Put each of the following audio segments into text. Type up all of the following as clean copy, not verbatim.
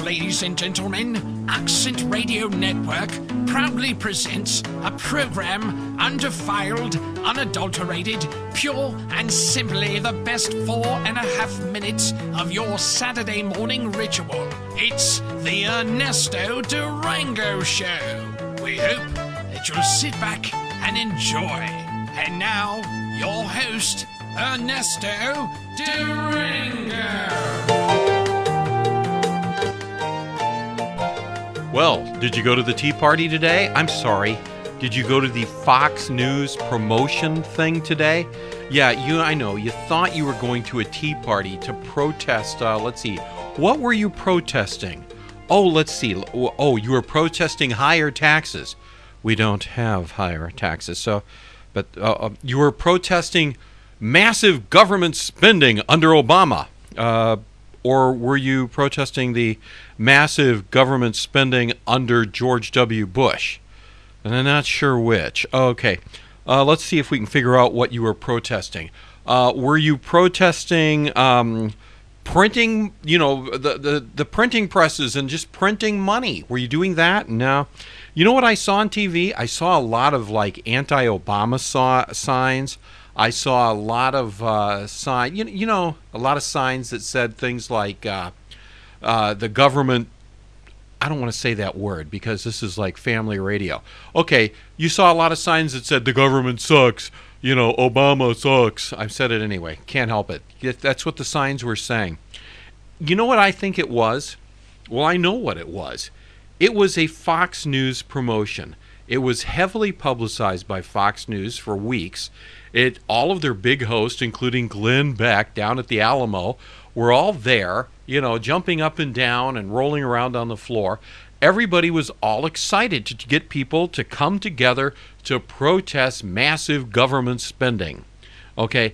ladies and gentlemen, Accent Radio Network proudly presents a program undefiled, unadulterated, pure, and simply the best 4.5 minutes of your Saturday morning ritual. It's the Ernesto Durango Show. We hope that you'll sit back and enjoy. And now, your host, Ernesto Durango. Well, did you go to the Tea Party today? I'm sorry. Did you go to the Fox News promotion thing today? Yeah, I know. You thought you were going to a tea party to protest. Let's see. What were you protesting? Oh, let's see. Oh, you were protesting higher taxes. We don't have higher taxes. But you were protesting massive government spending under Obama. Or were you protesting the massive government spending under George W. Bush? And I'm not sure which. Okay, let's see if we can figure out what you were protesting. Were you protesting printing, the printing presses and just printing money? Were you doing that? No. You know what I saw on TV? I saw a lot of anti-Obama signs. I saw a lot of a lot of signs that said things like the government. I don't want to say that word because this is like family radio. Okay, you saw a lot of signs that said the government sucks. Obama sucks. I've said it anyway. Can't help it. That's what the signs were saying. You know what I think it was? Well, I know what it was. It was a Fox News promotion. It was heavily publicized by Fox News for weeks. All of their big hosts, including Glenn Beck down at the Alamo, were all there, jumping up and down and rolling around on the floor. Everybody was all excited to get people to come together to protest massive government spending. Okay,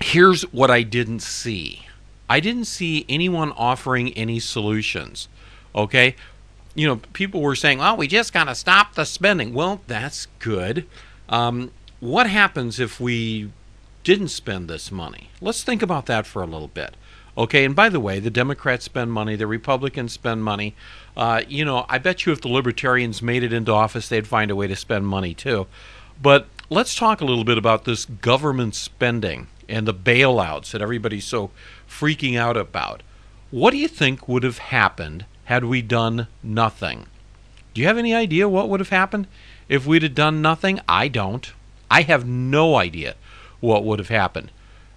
here's what I didn't see. I didn't see anyone offering any solutions. Okay, people were saying, "Oh, we just gotta stop the spending." Well, that's good. What happens if we didn't spend this money? Let's think about that for a little bit. Okay, and by the way, the Democrats spend money, the Republicans spend money. I bet you if the Libertarians made it into office, they'd find a way to spend money too. But let's talk a little bit about this government spending and the bailouts that everybody's so freaking out about. What do you think would have happened had we done nothing? Do you have any idea what would have happened if we'd have done nothing? I don't. I have no idea what would have happened.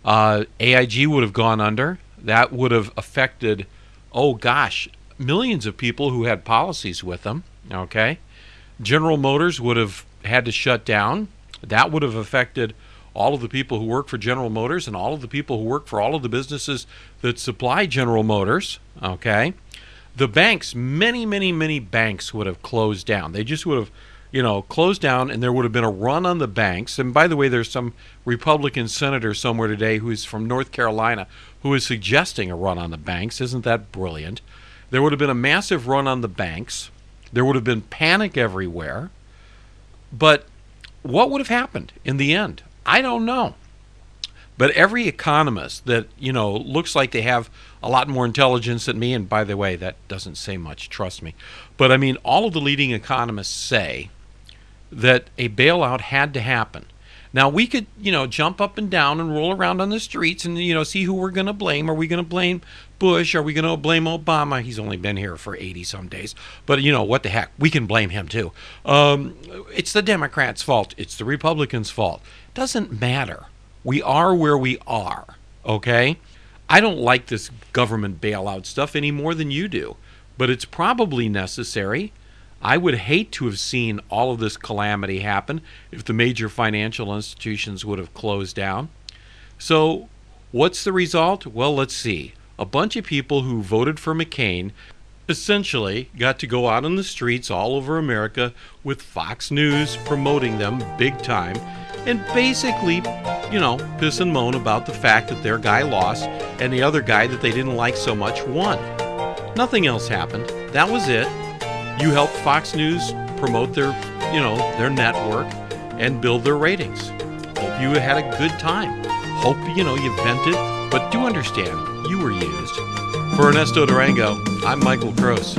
AIG would have gone under. That would have affected, millions of people who had policies with them. Okay, General Motors would have had to shut down. That would have affected all of the people who work for General Motors and all of the people who work for all of the businesses that supply General Motors. Okay, the banks, many, many, many banks would have closed down. They just would have closed down, and there would have been a run on the banks. And by the way, there's some Republican senator somewhere today who's from North Carolina who is suggesting a run on the banks. Isn't that brilliant? There would have been a massive run on the banks. There would have been panic everywhere. But what would have happened in the end? I don't know. But every economist that, looks like they have a lot more intelligence than me, and by the way, that doesn't say much, trust me. But I mean, all of the leading economists say that a bailout had to happen. Now, we could, jump up and down and roll around on the streets and, see who we're going to blame. Are we going to blame Bush? Are we going to blame Obama? He's only been here for 80-some days. But, what the heck? We can blame him, too. It's the Democrats' fault. It's the Republicans' fault. Doesn't matter. We are where we are, okay? I don't like this government bailout stuff any more than you do. But it's probably necessary. I would hate to have seen all of this calamity happen if the major financial institutions would have closed down. So what's the result? Well, let's see. A bunch of people who voted for McCain essentially got to go out on the streets all over America with Fox News promoting them big time and basically, piss and moan about the fact that their guy lost and the other guy that they didn't like so much won. Nothing else happened. That was it. You helped Fox News promote their network and build their ratings. Hope you had a good time. Hope, you vented, but do understand, you were used. For Ernesto Durango, I'm Michael Crose.